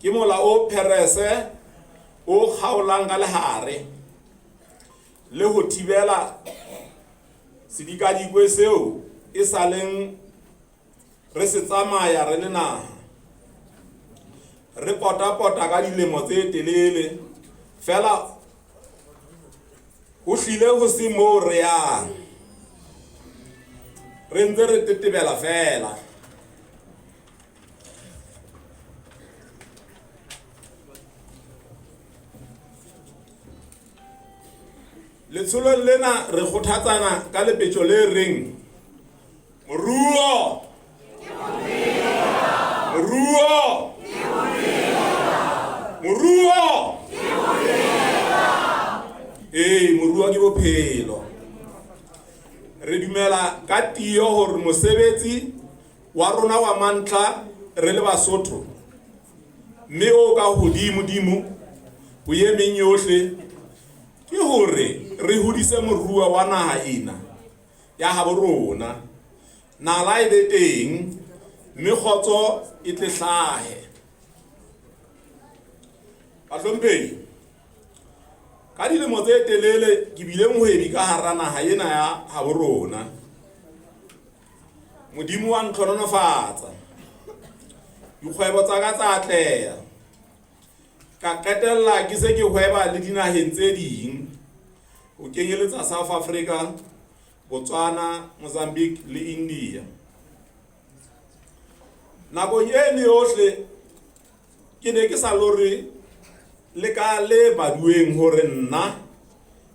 ke mola o pherese o kgaolang ka lehare le ho thibela sedikadikwe seo e saleng re se tsamaya re le naha re pota ka dilemo tse telele fela ho hlile ho se mo re yang re ntse re tetebela fela. Letsholo lena re kgothatsana ka lepetjo le reng moruo moruo ke bophelo. Re dumela ka tiyo hore mosebetsi wa rona wa mantla re le Basotho mme o ka hodimo ho yemeng yohle ke hore re hodise moruo wa naha ena ya habo rona. Nala e be teng mme kgotso e tle hlahe. Bahlomphehi, ka dilemo tse telele ke bile mohwebi ka hara naha ena ya habo rona. Modimo wa ntlhononofatsa, dikgwebo tsa ka tsa atleha, ka qetella ke se ke hweba le dinaheng tse ding ho kenyeletsa South Africa, Botswana, Mozambique le India. Nakong eno yohle ke ne ke sa lore le ka le badueng hore nna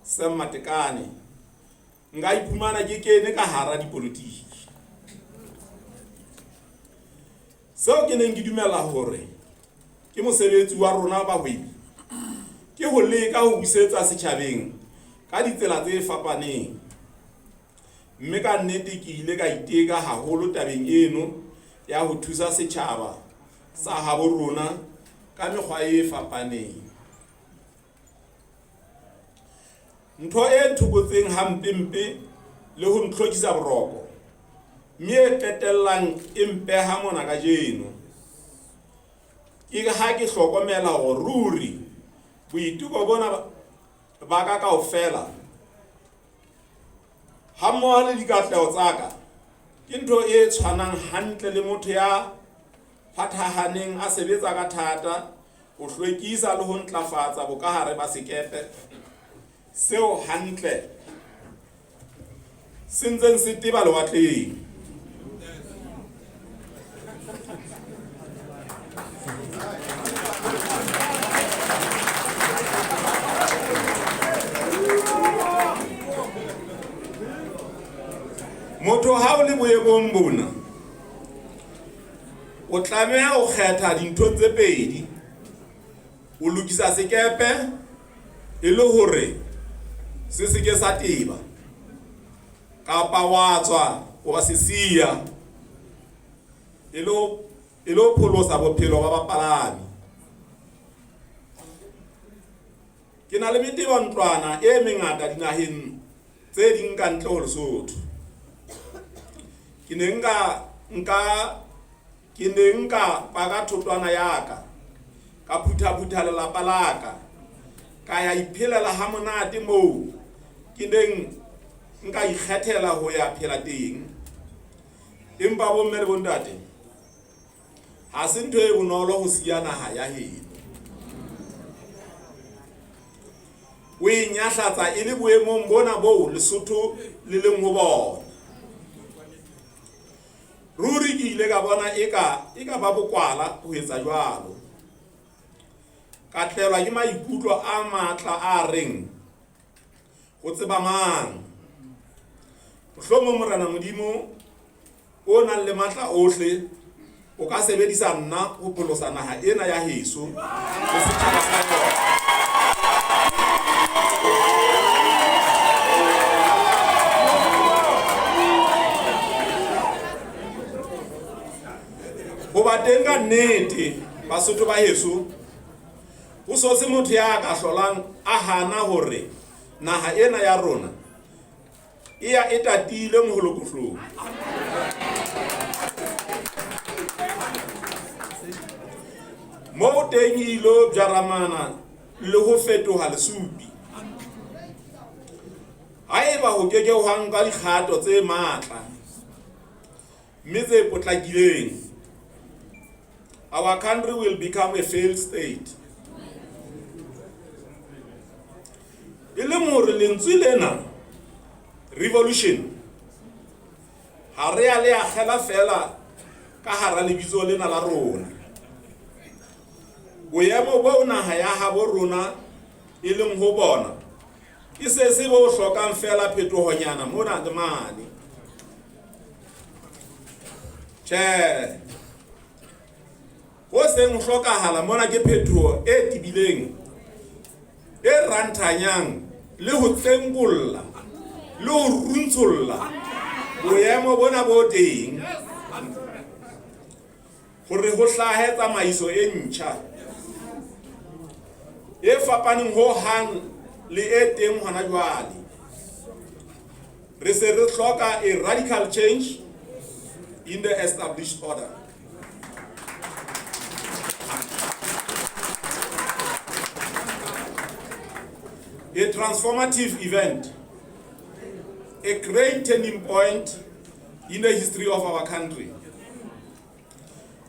𝗕𝗪𝗧𝗘𝗏𝗧𝗏 nka iphumana ke kene ka hara dipolotiki. Seo ke neng ke dumela hore ke mosebetsi wa rona bahwebi ke ho leka ho busetsa setjhabeng ka ditsela tse fapaneng. Mme ka nnete ke ile ka iteka haholo tabeng eno ya ho thusa setjhaba sa habo rona ka mekgwa e fapaneng. Ntho e thukotseng hampempe le ho ntlhokisa boroko mme e qetellang e mpeha mona ka jeno ke ha ke hlokomela hore ruri boiteko bona ba ka kaofela ha mmoho le dikatleho tsa ka ke ntho e tshwanang hantle le motho ya phathahaneng a sebetsa ka thata ho hlwekisa le ho ntlafatsa bokahare ba sekepe seo hantle se ntseng se teba lewatleng. Motho ha o le boemong bona o tlameha ho kgetha dintho tse pedi: o lokisa sekepe e le hore se seke sa teba, kapa wa tswa o ba se siya e lo pholosa bophelo ba bapalami. Ke na le metebontlwana e mengata dinaheng tse ding ka ntle ho Lesotho. Ke ne nka paka thotwana ya ka phutha lelapa la ka ya iphelela ha monate moo ke neng nka ikgethela ho ya phela teng. Empa bomme le bontate, ha se ntho e bonolo ho siya naha ya heno. O e nyahlatsa e le boemong bona boo Lesotho le leng ho bona. Ruri ke ile ka bona e ka ba bokwala ho etsa jwalo. Ka tlelwa ke maikutlo a matla a reng ho tseba mang. Mohlomong Morena Modimo o nang le matla ohle o ka sebedisa nna ho pholosa naha ena ya heso le setjhaba sa yona. Ho ba teng ka nnete Basotho ba heso, ho so se motho ya ka hlolang a hana hore naha ena ya rona e ya e tatile moholokohlong. mo teng ilo jaramana le ho fetoha lesupi haeba ho keke ho hanka dikgato tse matla mme tse potlakileng, our country will become a failed state. Ile more lentswe lena revolution ha re a le akgela fela ka hara lebitso lena la rona. Boemo bo naha ya habo rona e leng ho bona ke se bo hlokang fela phetohonyana mona le mane. Tjhe, ho seng hlokahala mona ke phetoho e tibileng, e rantanyang le ho tsengolla le ho runtsolla boemo bona bo teng hore ho hlahe tsamaiso e ntjha e fapaneng ho hang le e teng hona jwale. Re se re hloka a radical change in the established order. A transformative event, a great turning point in the history of our country.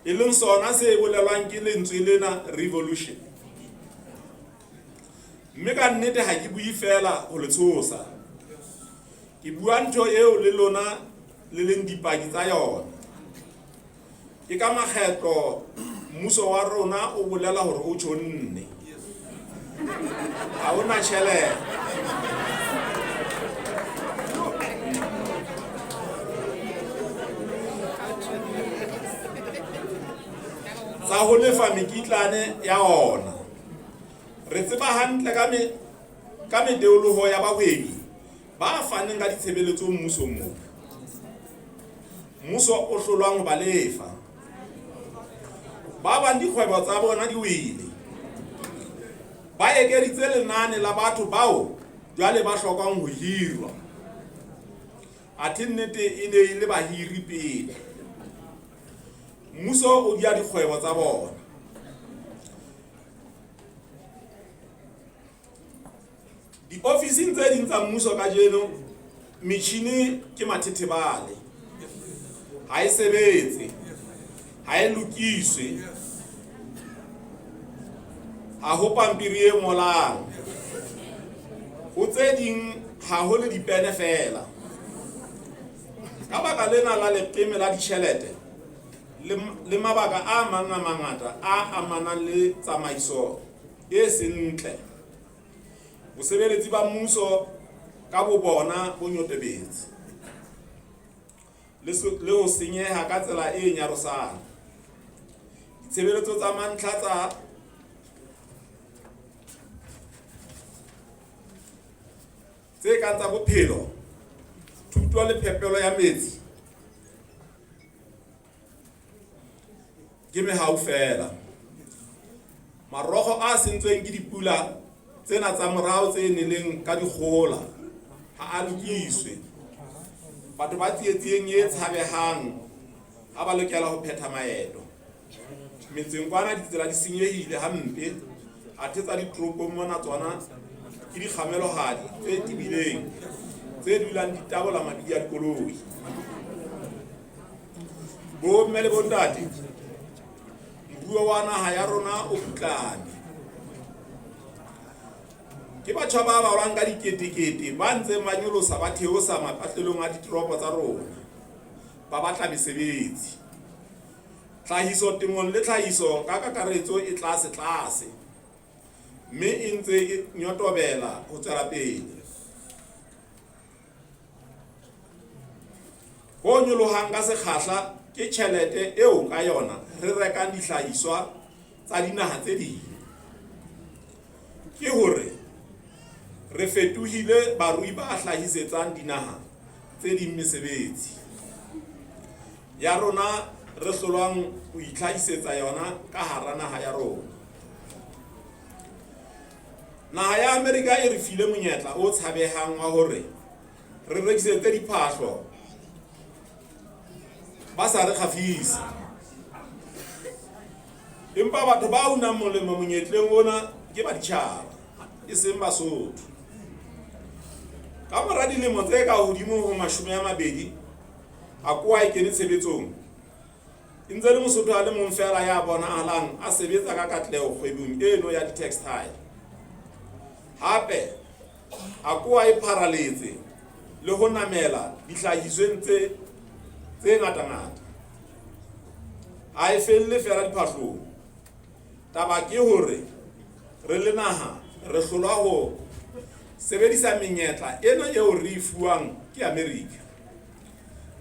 E leng sona se bolelwang ke lentswe lena revolution. Mme ka nnete ha ke bui fela ho le tshosa, ke bua ntho eo le lona le leng dipaki tsa yona. Ke ka makgetlo mmuso wa rona o bolela hore o tjhonne, ha ona tjhelete. Tsa ho lefa mekitlane ya ona. Re tseba hantle ka medeoloho ya bahwebi ba faneng ka ditshebeletso mmusong moo. Mmuso o hlolwang ho ba lefa. Ba bang dikgwebo tsa bona di wele. Ba ekeditse lenane la batho bao jwale ba hlokang ho hirwa. Athe nnete e ne e le bahiri pele. Mmuso o dia dikgwebo tsa bona. Di ofising tse ding tsa mmuso ka jeno metjhini ke mathethebale, ha e sebetse, ha e lokiswe, ha ho pampiri e ngolang, ho tse ding ha ho le dipene fela. Ka baka lena la leqeme la ditjhelete le mabaka a mang a mangata a amanang le tsamaiso e sentle, bosebeletsi ba mmuso ka bo bona bo nyotebetse le ho senyeha ka tsela e nyarosang. Ditshebeletso tsa mantlha tse kang tsa bophelo, thuto le phepelo ya metsi ke mehau fela. Marokgo a sentsweng ke dipula tsena tsa morao tse neleng ka dikgola ha a lokiswe. Batho ba tsietseng e tshabehang ha ba lokela ho phetha maeto. Metseng kwana ditsela di senyehile hampe, athe tsa ditoropong mona tsona ke dikgamelohadi tse tibileng tse dulang ditabola mabidi a dikoloi. Bo mme le bontate, moruo wa naha ya rona o putlane. Ke batho ba bang ka diketekete ba ntse ba nyolosa ba theosa mapatlelong a ditoropo tsa rona, ba batla mesebetsi. Tlhahiso temong le tlhahiso ka kakaretso e tlase, mme e ntse e nyotobela ho tswela pele. Ho nyolohang ka sekgahla ke tjhelete eo ka yona re rekang dihlahiswa tsa dinaha tse ding. Ke hore re fetohile barui ba hlahisetsang dinaha tse ding mesebetsi ya rona, re hlolwang ho itlhahisetsa yona ka hara naha ya rona. Naha ya Amerika e re file monyetla o tshabehang wa hore re rekisetse diphahlo ba sa re kgafisa. empa batho ba una molemo monyetleng ona ke baditjhaba e seng Basotho. Ka mora dilemo tse ka hodimo ho 20 a kwa e kene tshebetsong, e ntse le Mosotho a le mong fela ya bonahalang a sebetsa ka katleho kgwebong eno ya di-textile. Hape a kwa e pharaletse le ho namela dihlahisweng tse ngata-ngata. A e felle fela diphahlong. Taba ke hore re le naha re hlolwa ho sebedisa menyetla ena eo re fuwang ke America.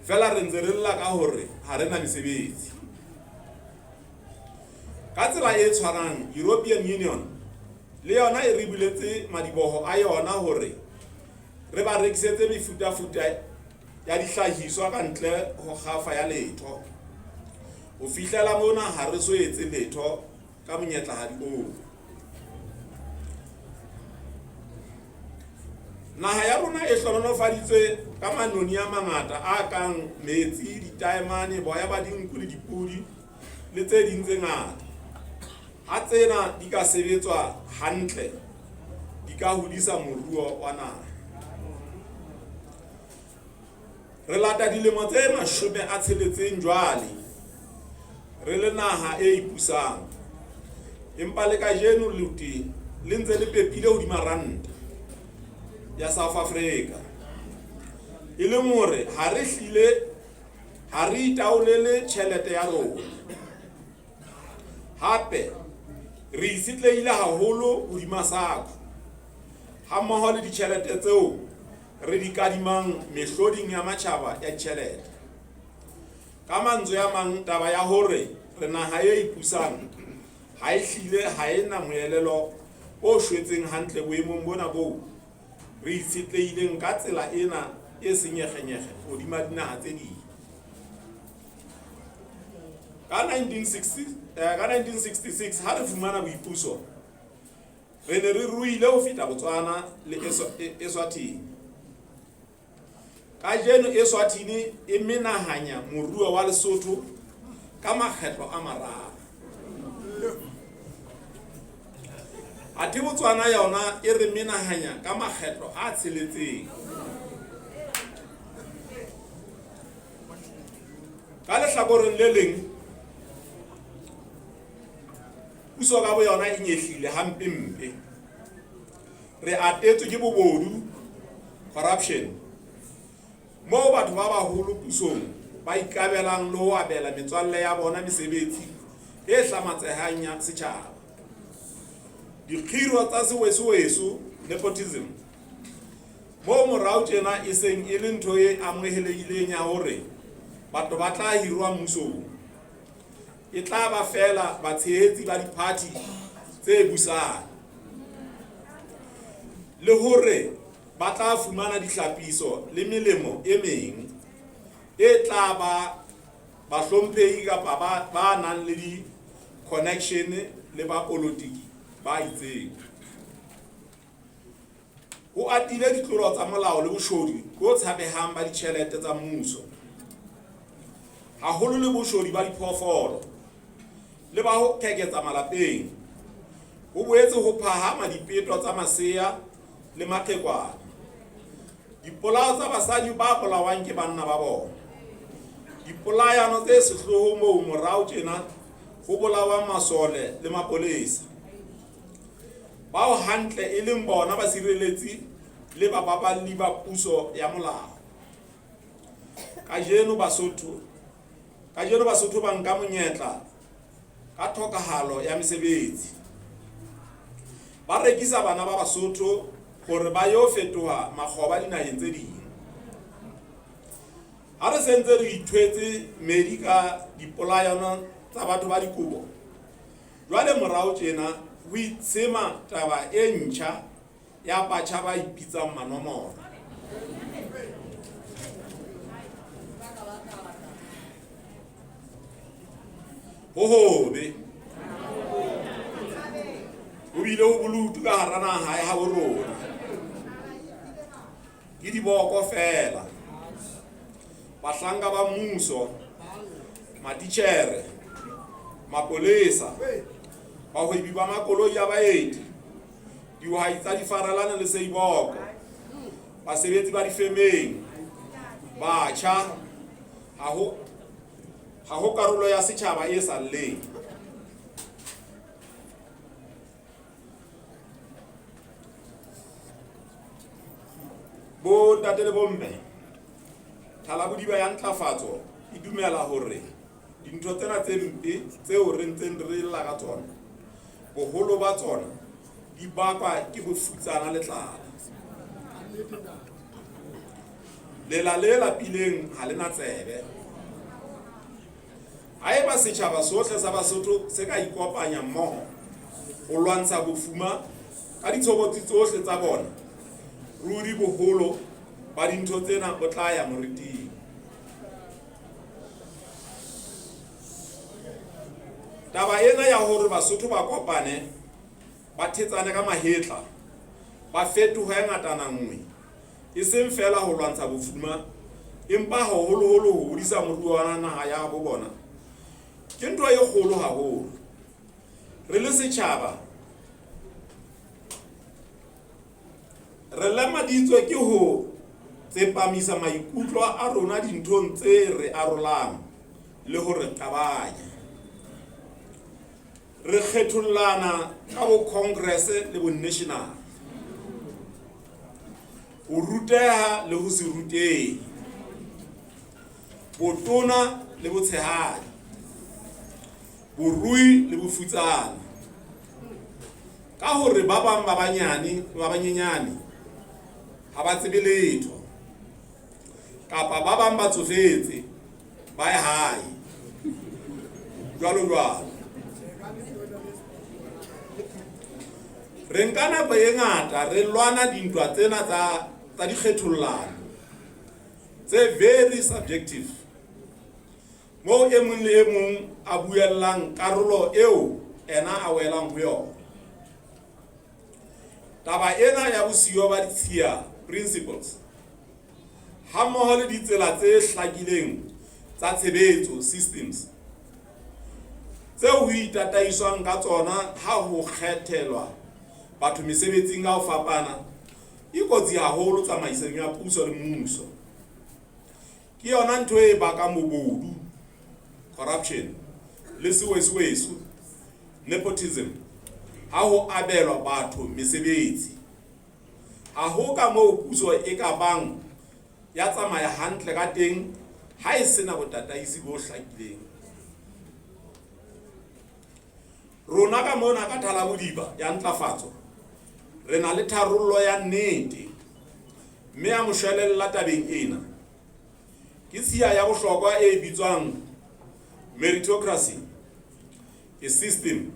Fela re ntse re lla ka hore ha re na mesebetsi. Ka tsela e tshwanang, European Union le yona e re buletse madiboho a yona hore re ba rekisetse mefuta-futa ya dihlahiswa ka ntle ho kgafa ya letho. Ho fihlela mona ha re so etse letho ka monyetlahadi oo. Naha ya rona e hlohonolofaditswe ka manoni a mangata a kang metsi, ditaemane, boya ba dinku le dipudi le tse ding tse ngata. Ha tsena di ka sebetswa hantle, di ka hodisa moruo wa naha. Re lata dilemo tse 60 jwale re le naha e ipusang, empa le kajeno luti le ntse le pepile hodima ranta ya South Africa. E leng hore ha re itaolele tjhelete ya rona. Hape re isitlehile haholo hodima sako, ha mmoho le ditjhelete tseo re di kadimang mehloding ya matjhaba ya ditjhelete. Ka mantswe a mang, taba ya hore re naha e ipusang ha e hlile ha ena moelelo o shwetseng hantle boemong bona boo re isitlehileng ka tsela ena e senyekgenyekge hodima dinaha tse ding. Ka 1966 ha re fumana boipuso, re ne re ruile ho feta Botswana le Eswatini. Kajeno Eswatini e menahanya moruo wa Lesotho ka makgetlo a mararo. Athe Botswana yona e re menahanya ka makgetlo a tsheletseng. Ka lehlakoreng le leng, puso ka bo yona e nyehlile hampe mpe. Re atetswe ke bobodu, corruption, moo batho ba baholo pusong ba ikabelang le ho abela metswalle ya bona mesebetsi e hlamatsehang ya setjhaba. Dikgiro tsa seweso-weso, nepotism, moo morao tjena e seng e le ntho e amohelehileng ya hore batho ba tla hirwa mmusong. E tla ba fela batshehetsi ba diphati tse busang, le hore ba tla fumana dihlapiso le melemo e meng e tla ba bahlomphehi kapa ba nang le di-connection le ba politiki ba itseng. Ho atile ditlolo tsa molao le boshodi bo tshabehang ba ditjhelete tsa mmuso, haholo le boshodi ba diphoofolo le ba ho keketsa malapeng. Ho boetse ho phahama dipeto tsa masea le maqhekwana, dipolao tsa basadi ba polawang ke banna ba bona, dipolayano tse sehloho moo morao tjena ho bolawang masole le mapolesa, bao hantle e leng bona basireletsi le bababalli ba puso ya molao. Kajeno Basotho ba nka monyetla ka tlhokahalo ya mesebetsi. Ba rekisa bana ba Basotho hore ba yo fetoha makgoba dinaheng tse ding. Ha re sentse re ithwetse medi ka dipolayano tsa batho ba dikobo, jwale morao tjena ho itsema taba e ntjha ya batjha ba ipitsang manomoro. Hobe ho bile ho bolutu ka hara naha ya habo rona, ke diboko fela, bahlanka ba mmuso, matitjhere mapolesa, bahwebi ba makoloi a baeti, dihwai tsa difaralane le seiboko, basebetsi ba difemeng, batjha, ha ho karolo ya setjhaba e salleng. Bo ntate le bomme, Tlhalabodiba ya ntlafatso e dumela hore dintho tsena tse mpe tseo re ntseng re lla ka tsona, boholo ba tsona di bakwa ke bofutsana le tlala. Lela le lapileng ha lena tsebe. Haeba setjhaba sohle sa Basotho se ka ikopanya mmoho ho lwantsha bofuma ka ditshobotsi tsohle tsa bona, ruri boholo ba dintho tsena o tla ya moriting. Taba ena ya hore Basotho ba kopane, ba thetsane ka mahetla, ba fetohe ngatana nngwe, e seng fela ho lwantsha bofuma, empa haholoholo ho hodisa moruo wa naha ya bo bona, ke ntho e kgolo haholo. Re le setjhaba re lemaditswe ke ho tsepamisa maikutlo a rona dinthong tse re arolang le ho re qabanya. Re kgethollana ka bo Congress le bo National, ho ruteha le ho se rutehe, botona le botshehadi, borui le bofutsana, ka hore ba bang ba banyenyane ha ba tsebe letho, kapa ba bang ba tsofetse ba ye hae, jwalo jwalo. Re nka nako e ngata re lwana dintwa tsena tsa dikgethollano tse very subjective, mo e mong le e mong a buellang karolo eo ena a welang ho yona. Taba ena ya bosiyo ba ditshiya, principles, ha mmoho le ditsela tse hlakileng tsa tshebetso, systems, tseo ho itataiswang ka tsona ha ho kgethelwa batho mesebetsing ka ho fapana, e kotsi haholo tsamaisong ya puso le mmuso. Ke yona ntho e bakang bobodu, corruption, le sewesuwesu, nepotism, ha ho abelwa batho mesebetsi. Ha ho ka moo puso e ka bang ya tsamaya hantle ka teng ha e sena botataisi bo hlakileng. Rona ka mona ka Tlhalabodiba ya ntlafatso, re na le tharollo ya nnete, mme a moshwelella tabeng ena ke tshiya ya bohlokwa e bitswang meritocracy, a system,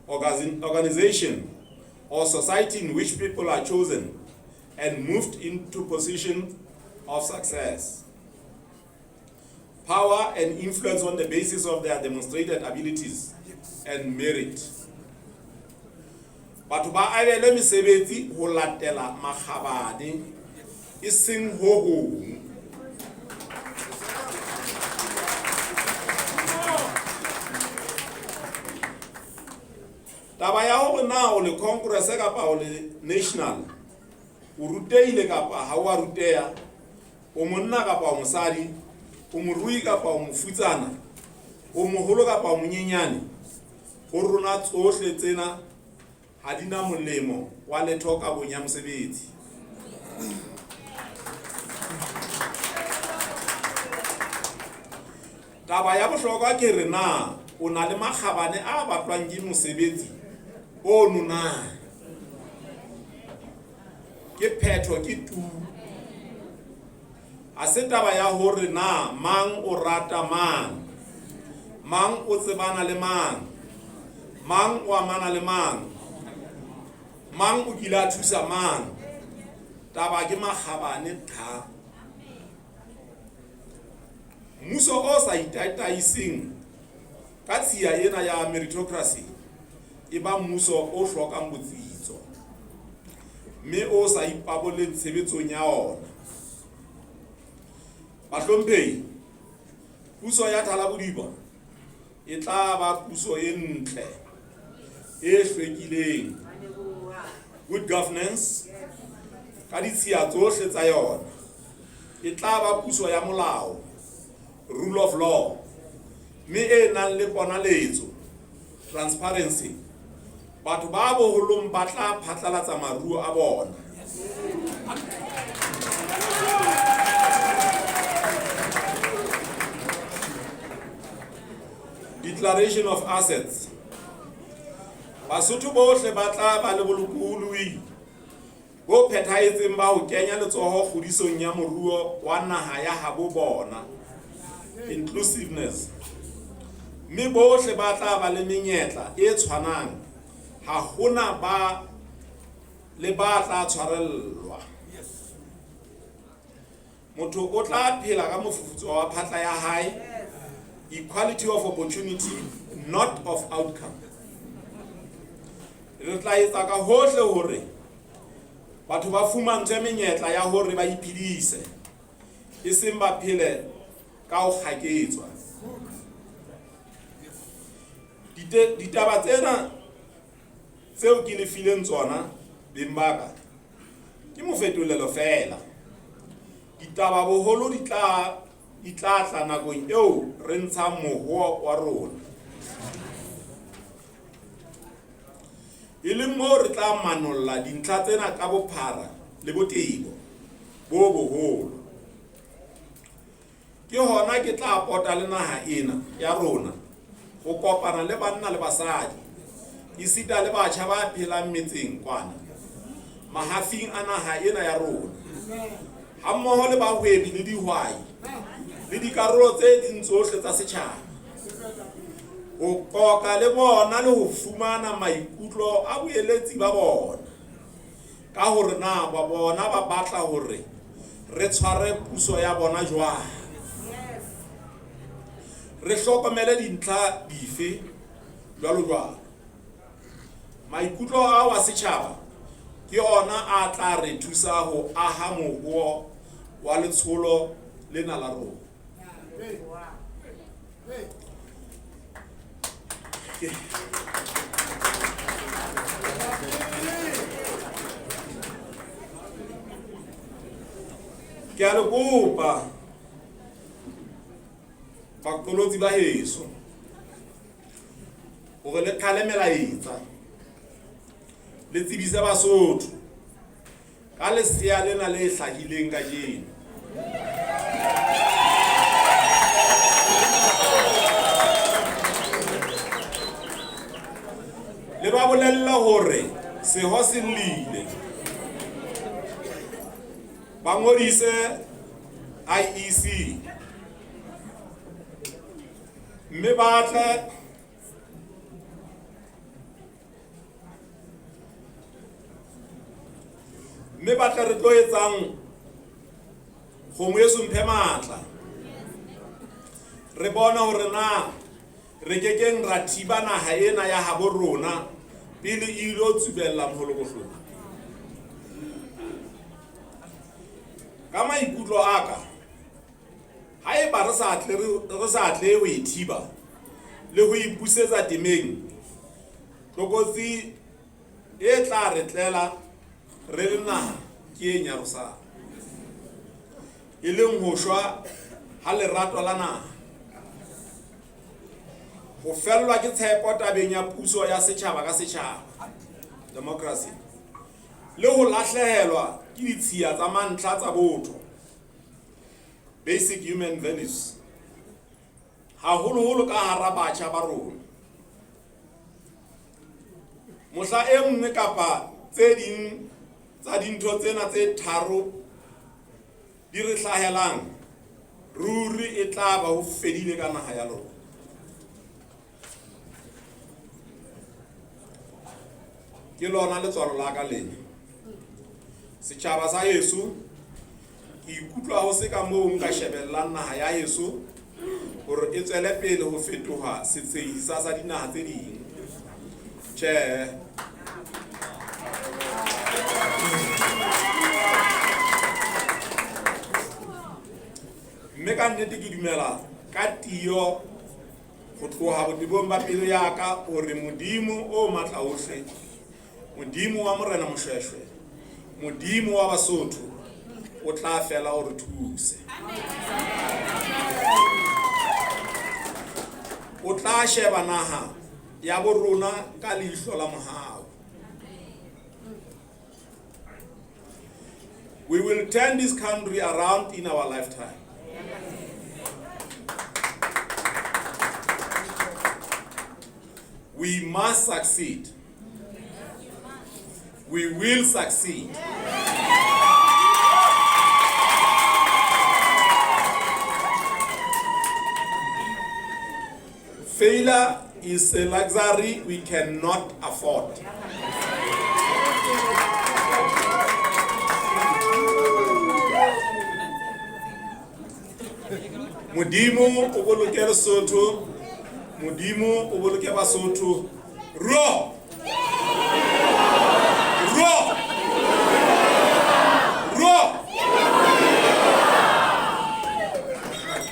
organization or society in which people are chosen and moved into positions of success, power and influence on the basis of their demonstrated abilities and merit. Batho ba abelwe mesebetsi ho latela makgabane, e seng ho hong. Taba ya hore na o le Congress kapa o le National, o ruteile kapa ha wa ruteha, o monna kapa o mosadi, o morui kapa o mofutsana, o moholo kapa o monyenyane, ho rona tsohle tsena ha dina molemo wa letho ka bonya mosebetsi. Taba ya bohlokwa ke re na o na le makgabane a batlwang ke mosebetsi o nona, ke phetho ke tu. A se taba ya hore na mang o rata mang o tsebana le mang o amana le mang o kile a thusa mang. Taba ke makgabane tha. Mmuso o sa itataiseng ka tshiya ena ya meritocracy e ba mmuso o hlokang botsitso, mme o sa ipaboleng tshebetsong ya ona. Bahlomphehi, puso ya Tlhalabodiba e tla ba puso e ntle e hlwekileng, good governance ka ditshiya tsohle tsa yona. E tla ba puso ya molao, rule of law, mme e nang le ponaletso, transparency. Batho ba boholong ba tla phatlalatsa maruo a bona. Declaration of assets. Basotho bohle ba tla ba le bolokolohi bo phethahetseng ba ho kenya letsoho kgodisong ya moruo wa naha ya habo bona, inclusiveness. Mme bohle ba tla ba le menyetla e tshwanang, ha hona ba le ba tla tshwarellwa. Motho o tla phela ka mofufutso wa phatla ya hae, equality of opportunity, not of outcome. Re tla etsa ka hohle hore batho ba fumantshwe menyetla ya hore ba iphedise, e seng ba phele ka ho kgaketswa. Ditaba tsena tseo ke lefileng tsona beng ba ka ke mofetolelo fela. Ditaba boholo di tla tla nakong eo re ntshang moruo wa rona, e leng moo re tla manolla dintlha tsena ka bophara le botebo bo boholo. Ke hona ke tla pota le naha ena ya rona ho kopana le banna le basadi, esita le batjha ba phelang metseng kwana mahafing a naha ena ya rona, hammoho le bahwebi le dihwai le dikarolo tse ding tsohle tsa setjhaba, ho qoqa le bona le ho fumana maikutlo a boeletsi ba bona ka hore na ba bona ba batla hore re tshware puso ya bona jwang, re hlokomele dintlha dife jwalo jwalo. Maikutlo a wa setjhaba ke ona a tla re thusa ho aha moruo wa letsholo lena la rona. Ke a le kopa baqolotsi ba heso hore le qale melaetsa le tsebise Basotho ka lesea lena le hlahileng ka jeno. Le ba bolella hore seho se llile, ba ngodise IEC, mme ba tla re tlo etsang kgomo e sumphe matla. Re bona hore na re kekeng ra thiba naha ena ya habo rona pele e ilo tsubella moholokohloko. Ka maikutlo a ka, haeba re sa tle ho e thiba le ho ipusetsa temeng, tlokotsi e tla re tlela re le naha ke e nyarosang, e leng ho shwa ha lerato la naha, ho fellwa ke tshepo tabeng ya puso ya setjhaba ka setjhaba, democracy, le ho lahlehelwa ke ditshiya tsa mantlha tsa botho, basic human values, haholoholo ka hara batjha ba rona. Mohla e nngwe kapa tse ding tsa dintho tsena tse tharo di re hlahelang, ruri e tla ba ho fedile ka naha ya rona. Ke lona letswalo la ka lena, setjhaba sa heso. Ke ikutlwa ho se ka moo nka shebellang naha ya heso hore e tswele pele ho fetoha setsehisa sa dinaha tse ding. Tjhe, mme ka nnete ke dumela ka tiyo go tloga bodibong ba pelo ya ka gore modimo o matla otlhe, modimo wa Morena Moshweshwe, modimo wa Basotho o tla fela o re thuse. O tla sheba naha ya bo rona ka leihlo la mohau. We will turn this country around in our lifetime. We must succeed. We will succeed. Failure is a luxury we cannot afford. Modimo o boloke Lesotho, modimo o boloke Basotho. Ro!